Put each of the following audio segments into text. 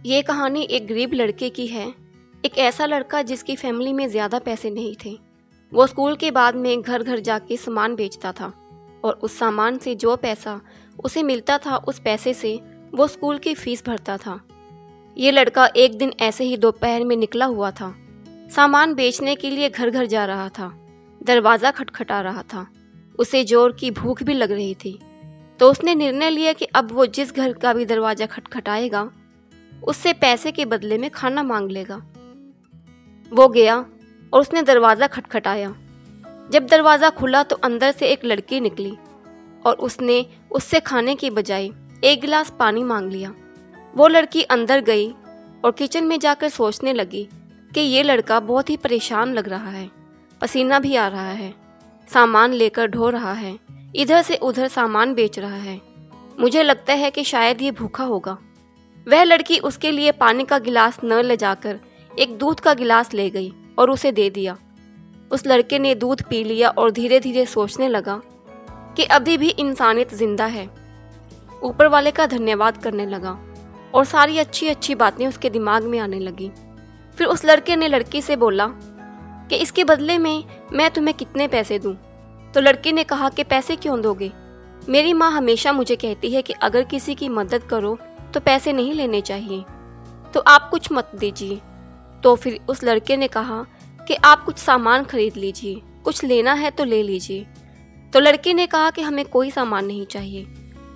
ये कहानी एक गरीब लड़के की है। एक ऐसा लड़का जिसकी फैमिली में ज़्यादा पैसे नहीं थे। वो स्कूल के बाद में घर घर जाके सामान बेचता था और उस सामान से जो पैसा उसे मिलता था उस पैसे से वो स्कूल की फीस भरता था। ये लड़का एक दिन ऐसे ही दोपहर में निकला हुआ था। सामान बेचने के लिए घर घर जा रहा था। दरवाज़ा खटखटा रहा था। उसे जोर की भूख भी लग रही थी, तो उसने निर्णय लिया कि अब वो जिस घर का भी दरवाज़ा खटखटाएगा उससे पैसे के बदले में खाना मांग लेगा। वो गया और उसने दरवाज़ा खटखटाया। जब दरवाज़ा खुला तो अंदर से एक लड़की निकली और उसने उससे खाने की बजाय एक गिलास पानी मांग लिया। वो लड़की अंदर गई और किचन में जाकर सोचने लगी कि ये लड़का बहुत ही परेशान लग रहा है, पसीना भी आ रहा है, सामान लेकर ढो रहा है, इधर से उधर सामान बेच रहा है। मुझे लगता है कि शायद ये भूखा होगा। वह लड़की उसके लिए पानी का गिलास न ले जाकर एक दूध का गिलास ले गई और उसे दे दिया। उस लड़के ने दूध पी लिया और धीरे धीरे सोचने लगा कि अभी भी इंसानियत जिंदा है। ऊपर वाले का धन्यवाद करने लगा और सारी अच्छी अच्छी बातें उसके दिमाग में आने लगी। फिर उस लड़के ने लड़की से बोला कि इसके बदले में मैं तुम्हें कितने पैसे दूं? तो लड़की ने कहा कि पैसे क्यों दोगे? मेरी माँ हमेशा मुझे कहती है कि अगर किसी की मदद करो तो पैसे नहीं लेने चाहिए, तो आप कुछ मत दीजिए। तो फिर उस लड़के ने कहा कि आप कुछ सामान खरीद लीजिए, कुछ लेना है तो ले लीजिए। तो लड़के ने कहा कि हमें कोई सामान नहीं चाहिए।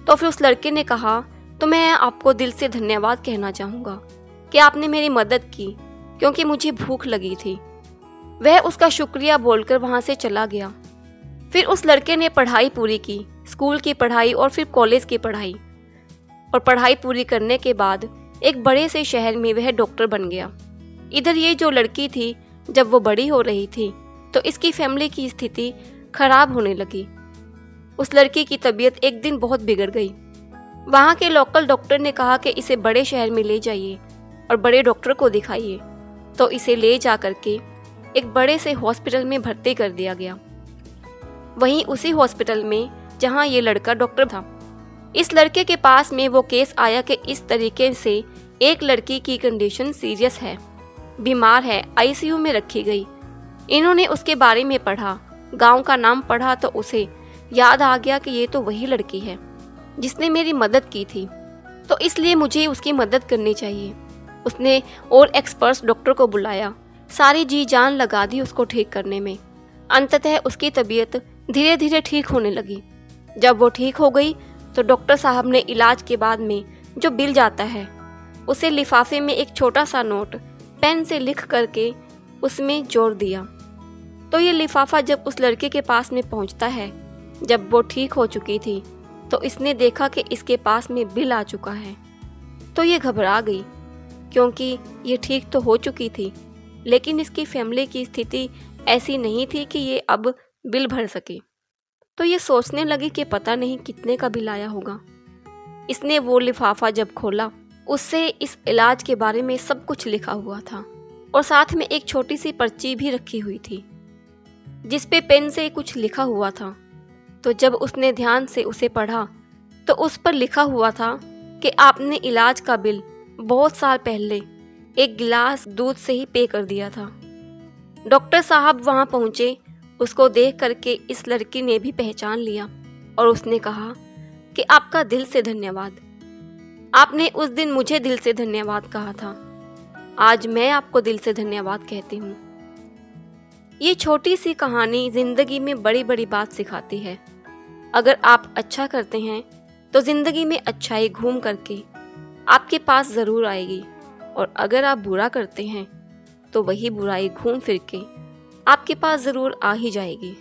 तो फिर उस लड़के ने कहा तो मैं आपको दिल से धन्यवाद कहना चाहूँगा कि आपने मेरी मदद की, क्योंकि मुझे भूख लगी थी। वह उसका शुक्रिया बोलकर वहाँ से चला गया। फिर उस लड़के ने पढ़ाई पूरी की, स्कूल की पढ़ाई और फिर कॉलेज की पढ़ाई। और पढ़ाई पूरी करने के बाद एक बड़े से शहर में वह डॉक्टर बन गया। इधर ये जो लड़की थी, जब वो बड़ी हो रही थी तो इसकी फैमिली की स्थिति खराब होने लगी। उस लड़की की तबीयत एक दिन बहुत बिगड़ गई। वहाँ के लोकल डॉक्टर ने कहा कि इसे बड़े शहर में ले जाइए और बड़े डॉक्टर को दिखाइए। तो इसे ले जा करके एक बड़े से हॉस्पिटल में भर्ती कर दिया गया, वहीं उसी हॉस्पिटल में जहाँ ये लड़का डॉक्टर था। इस लड़के के पास में वो केस आया कि इस तरीके से एक लड़की की कंडीशन सीरियस है, बीमार है, आईसीयू में रखी गई। इन्होंने उसके बारे में पढ़ा, गांव का नाम पढ़ा, तो उसे याद आ गया कि ये तो वही लड़की है जिसने मेरी मदद की थी, तो इसलिए मुझे उसकी मदद करनी चाहिए। उसने और एक्सपर्ट्स डॉक्टर को बुलाया, सारी जी जान लगा दी उसको ठीक करने में। अंततः उसकी तबीयत धीरे धीरे ठीक होने लगी। जब वो ठीक हो गई तो डॉक्टर साहब ने इलाज के बाद में जो बिल जाता है उसे लिफाफे में एक छोटा सा नोट पेन से लिख करके उसमें जोड़ दिया। तो ये लिफाफा जब उस लड़के के पास में पहुंचता है, जब वो ठीक हो चुकी थी, तो इसने देखा कि इसके पास में बिल आ चुका है। तो ये घबरा गई, क्योंकि ये ठीक तो हो चुकी थी, लेकिन इसकी फैमिली की स्थिति ऐसी नहीं थी कि ये अब बिल भर सके। तो ये सोचने लगी कि पता नहीं कितने का बिल आया होगा। इसने वो लिफाफा जब खोला, उससे इस इलाज के बारे में सब कुछ लिखा हुआ था और साथ में एक छोटी सी पर्ची भी रखी हुई थी जिस पे पेन से कुछ लिखा हुआ था। तो जब उसने ध्यान से उसे पढ़ा तो उस पर लिखा हुआ था कि आपने इलाज का बिल बहुत साल पहले एक गिलास दूध से ही पे कर दिया था। डॉक्टर साहब वहाँ पहुँचे। उसको देख करके इस लड़की ने भी पहचान लिया और उसने कहा कि आपका दिल से धन्यवाद। आपने उस दिन मुझे दिल से धन्यवाद कहा था, आज मैं आपको दिल से धन्यवाद कहती हूँ। ये छोटी सी कहानी जिंदगी में बड़ी बड़ी बात सिखाती है। अगर आप अच्छा करते हैं तो जिंदगी में अच्छाई घूम करके आपके पास ज़रूर आएगी, और अगर आप बुरा करते हैं तो वही बुराई घूम फिर के आपके पास ज़रूर आ ही जाएगी।